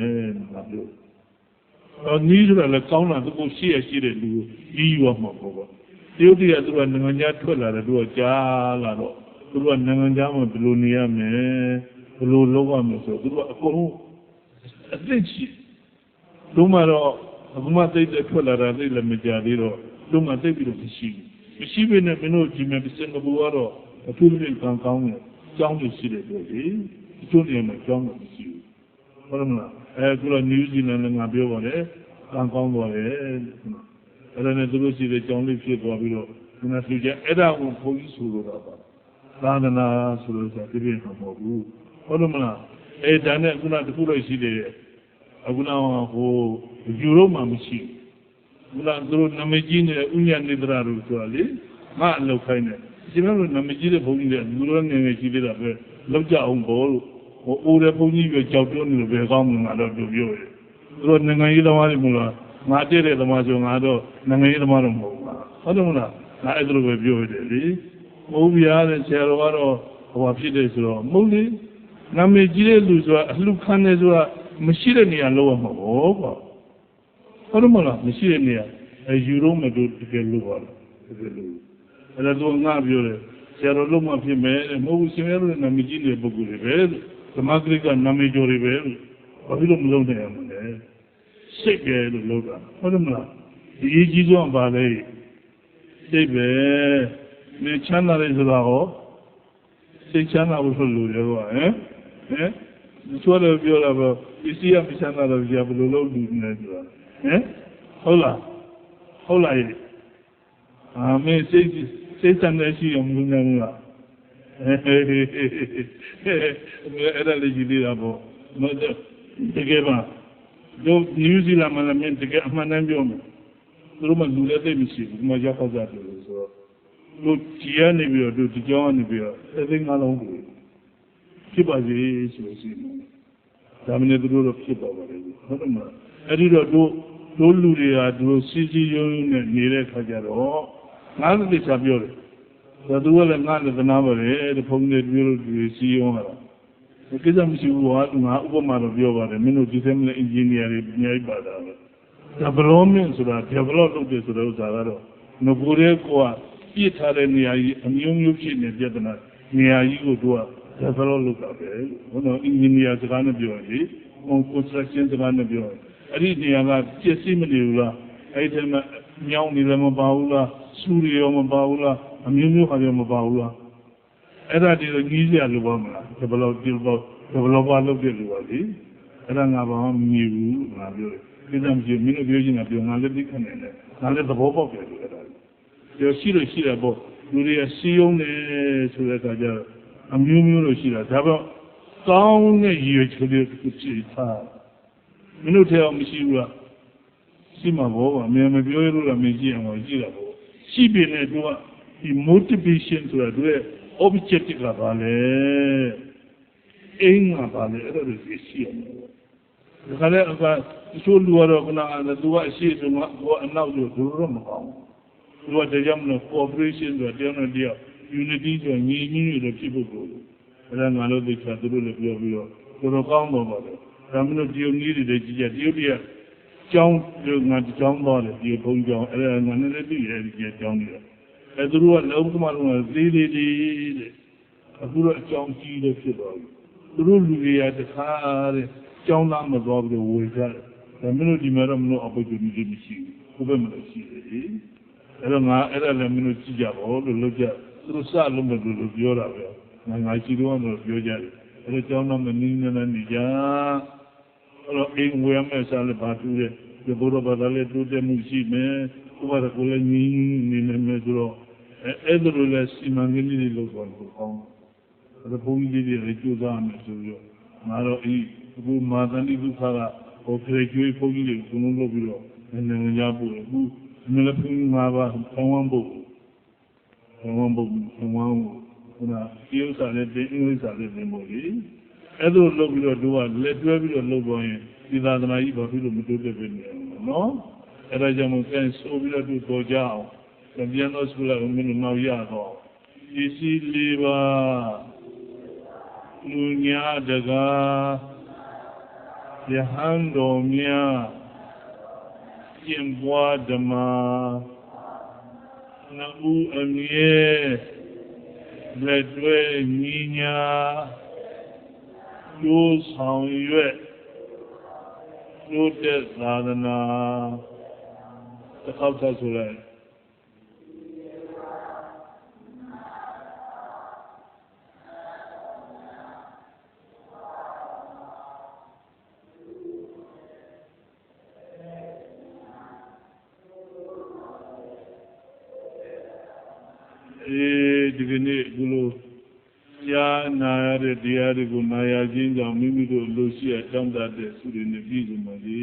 ငါပြောနီးဆိုတာလည်းကောင်းတာသူကိုရှိတဲ့လူကိုနီးရမှာပေါ့တရုတ်တီကသူကနိုင်ငံခြားထွက်လာတယ်သူကကြားလာတော့သူကနိုင်ငံခြားမှာဘယ်လိုနေရမလဲဘယ်လိုလုပ်ရမလဲဆိုသူကအကုန်လုံးအသိရှိတို့မှတော့အခုမှသိတဲ့ထွက်လာတာသိလည်းမကြသေးတော့တို့မှသိပြီးတော့မရှိဘဲနဲ့မင်းတို့ဒီမှာစင်ကာပူကတော့အထူးလေးကောင်းတယ်ကြောင်းလို့ရှိတယ်ပြောလေအကျိုးနေမှာကြောင်းလို့မရှိဘူးဟုတ်မလားအခုတော့နယူးဇီလန်လည်းငါပြောပါတယ်ကောင်းသွားတယ်အဲ့ဒါနဲ့သူတို့ရှိတဲ့ကြောင်းလေးဖြစ်သွားပြီးတော့ဒီမှာသူကျအဲ့ဒါကိုဘုန်းကြီးဆိုလိုတာပါသာသနာဆိုလို့ဆိုတာပြည့်မှာမဟုတ်ဘူးဟုတ်တယ်မလားအဲ့ဒါနဲ့ခုနတခုတော့ရှိတယ်အခုနောက်ဟိုယူရိုမှာမရှိဘူးခုနသူတို့နာမည်ကြီးနေတဲ့ဥညာနေတရာတို့ဆိုတာလေငါအလုပ်ခိုင်းတယ်ဒီမဲ့လို့နာမည်ကြီးတဲ့ဘုန်းကြီးတွေလူတော်ငယ်ငယ်ကြီးသေးတာပဲလောက်ကြအောင်ဘောလို့ဟိုအိုးတဲ့ဘုန်းကြီးပဲကြောက်ပြောနေလို့ပဲကောင်းမှငါတော့ပြောတယ်သူတို့နိုင်ငံရေးသမားတွေမို့လားငါတည့်တဲ့သမားဆိုငါတော့နိုင်ငံရေးသမားတော့မဟုတ်ဘူးဟုတ်တယ်မလားငါအဲ့ဒါလိုပဲပြောရတယ်လေမဟုတ်ဗျာတဲ့ဆရာတော်ကတော့ဟိုဖြစ်တယ်ဆိုတော့မဟုတ်လေနာမည်ကြီးတဲ့လူဆိုတာအလှခံနေဆိုတာမရှိတဲ့နေရာလောက်ရမှာပေါ့ကွာဟုတ်တယ်မလားမရှိတဲ့နေရာယူရိုမတို့တကယ်လို့ပါလားတကယ်လို့အဲ့ဒါတော့ငါပြောတယ်ဆရာတော်လုံးမဖြစ်မယ်မဟုတ်ဘူးဆရာတော်နာမည်ကြီးတဲ့ပုဂ္ဂိုလ်တွေပဲဓမ္မဂရိကနာမည်ကျော်တွေပဲဘာဖြစ်လို့မလုပ်နိုင်ရမလဲစိတ်ပဲလို့လုပ်တာဟုတ်တယ်မလားဒီအကြီးဆုံးပါလေစိတ်ပဲမင်းချမ်းသာတယ်ဆိုတာဟောစိတ်ချမ်းသာဖို့ဆိုလို့ရောဟမ်说了表了不？你谁也没想到的，也不老路呢，是吧？好了，好了耶！啊，没谁真的是用不着了。အဲ့ဒါလေးကြည့်သေးတာပေါ့မတကယ်ပါတို့နယူးဇီလန်မှာလည်းတကယ်အမှန်တမ်းပြောမယ်သူတို့မှလူလည်းသိမရှိဘူးဒီမှာရောက်ကြတယ်လို့ဆိုတော့တို့ကြည်ရနေပြီးတော့တို့ဒီကြောင်းကနေပြီးတော့သိငါးလုံးဖြစ်ပါစေဆိုလို့ရှိရင်ဒါမင်းတို့တော့ဖြစ်ပါပါလေဟုတ်တယ်မလားအဲ့ဒီတော့တို့လူတွေကတို့စီစီရုံးနဲ့နေတဲ့ခါကျတော့ငါးသိချာပြောတယ်ဒါသူကလည်းငါလည်းသနာပါတယ်တဲ့ဖုန်းနဲ့ပြောလို့ဒီစီရုံးလာတာကိစ္စမရှိဘူးကွာငါဥပမာတော့ပြောပါတယ်မင်းတို့ဒီစက်မလဲအင်ဂျင်နီယာတွေအများကြီးပါတာပဲdevelopment ဆိုတာ develop လုပ်တယ်ဆိုတဲ့ဥစ္စာကတော့ငကိုတဲ့ကွာပြစ်ထားတဲ့နေရာကြီးအမျိုးမျိုးဖြစ်နေပြဿနာနေရာကြီးကိုတို့က develop လုပ်တာပဲဘုန်းတော်အင်ဂျင်နီယာစကားနဲ့ပြောရင် construction စကားနဲ့ပြောရင်အဲ့ဒီနေရာကပြည့်စည်မနေဘူးလားအဲ့ဒီမှာညောင်းနေလည်းမပါဘူးလားစူရီရောမပါဘူးလားအမျိုးမျိုးဟာရောမပါဘူးလားအဲ့ဒါဒီလိုကြီးစရာလိုပါမလား developer လုပ်တဲ့လူပါလေအဲ့ဒါငါဘာမှမမြင်ဘူးငါပြောတယ်ဒီကမရှိမင်းတို့ပြောချင်တာပြောငါလည်းသိခံနေတယ်ငါလည်းသဘောပေါက်တယ်လို့အဲ့ဒါပြောရှိလို့ရှိတယ်ပေါ့လူတွေကစီးရုံးနေဆိုတဲ့အခါကျတော့အမျိုးမျိုးလို့ရှိတာဒါပေမဲ့ကောင်းတဲ့ရည်ရွယ်ချက်တွေရှိထားမင်းတို့ထဲအောင်မရှိဘူးလားရှိမှာပေါ့အမြဲမပြောရလို့လည်းမရှိအောင်ရှိတာပေါ့ရှိပြီနဲ့တို့ကဒီ motivation ဆိုတာတို့ရဲ့ objective ကပါလေအိမ်ကပါလေအဲ့ဒါတွေရှိရမယ်ဒါကြတဲ့အခါချိုးလူကတော့ကနာသူကအရှိဆုံးကအနောက်ဆိုသူတို့မကောင်းဘူးသူကတရားမလို့ cooperation ဆိုတရားနဲ့တရား unity ဆိုညီညီတွေဖြစ်ဖို့ကိုအဲ့ဒါငါတို့သိချာသူတို့လည်းပြောပြီးတော့တော်ကောင်းတော့ပါတယ်ဒါမှမဟုတ်ဒီုံကြီးတွေကြီးကြဒီုပ်တွေကကျောင်းငါကျောင်းသွားတယ်ဒီဘုံကျောင်းအဲ့ဒါငါနဲ့လည်းသိရတယ်ဒီကျောင်းတွေအဲ့သူတို့ကလုံးဝလုံးသေးတဲ့အခုတော့အကြောင်းကြီးတယ်ဖြစ်သွားပြီသူတို့လူတွေကတခါတဲ့ကျောင်းသားမသွားဘူးဝေကြတယ်ဒါမင်းတို့ဒီမှာတော့မလို့ opportunity မရှိဘူးဘယ်မှာရှိတယ်အဲ့တော့ငါအဲ့ဒါလည်းမင်းတို့ကြည့်ကြပါဦးလို့လုပ်ကြသူတို့စလုံးမလို့ပြောတာပဲငါရှိတော့တော့ပြောကြတယ်အဲ့တော့ကျောင်းသားမနည်းနည်းနေကြအဲ့တော့အိမ်ဝယ်မဲ့စားလည်းဘာတူတယ်ဒီဘုရားဘာသာလည်းတူတယ်မှုရှိမယ်ဥပဒေကိုလည်းညီနေမယ်ဆိုတော့အဲ့ဒါလိုလည်းစီမံကိန်းတွေလုပ်သွားလို့ကောင်းတယ်ဘုန်းကြီးတွေကြိုးစားမယ်ဆိုတော့ငါတော့အခုမာသန္တိဒုက္ခကဟိုခေကျွေးဘုန်းကြီးတွေဘုံလုံးလုပ်ပြီးတော့နိုင်ငံခြားပို့အခုမင်းလည်းဘုန်းကြီး၅ပါးဆောင်းဝမ်းဖို့ခုနဒီဥစ္စာနဲ့ဒီအင်္ဂလိပ်စာနဲ့သင်ဖို့လေအဲ့လိုလုပ်ပြီးတော့တို့ကလက်တွဲပြီးတော့လုပ်သွားရင်ဒီသာသနာကြီးဘာဖြစ်လို့မတိုးတက်ပဲနေနော်အဲ့ဒါကြောင့်မို့ပြန်ဆိုပြီးတော့တို့တော်ကြအောင်ပြန်တော့ဆိုလိုက်မင်းတို့နောက်ရတော့ဒီစီလေးပါလူညာတကားယဟန်တော်များကျင့်ပွားဓမ္မနဦးအမြဲလက်တွဲညီညာကျိုးဆောင်ရွက်ကျိုးတဲ့သာသနာတစ်ခေါက်ဆက်ဆိုလိုက်ဒီကနေ့ဘုလိုကြားနာရတဲ့တရားတွေကိုနာရခြင်းကြောင့်မိမိတို့လူရှိအကြောင်းတတ်တဲ့သူတွေနဲ့ပြည့်စုံပါစေ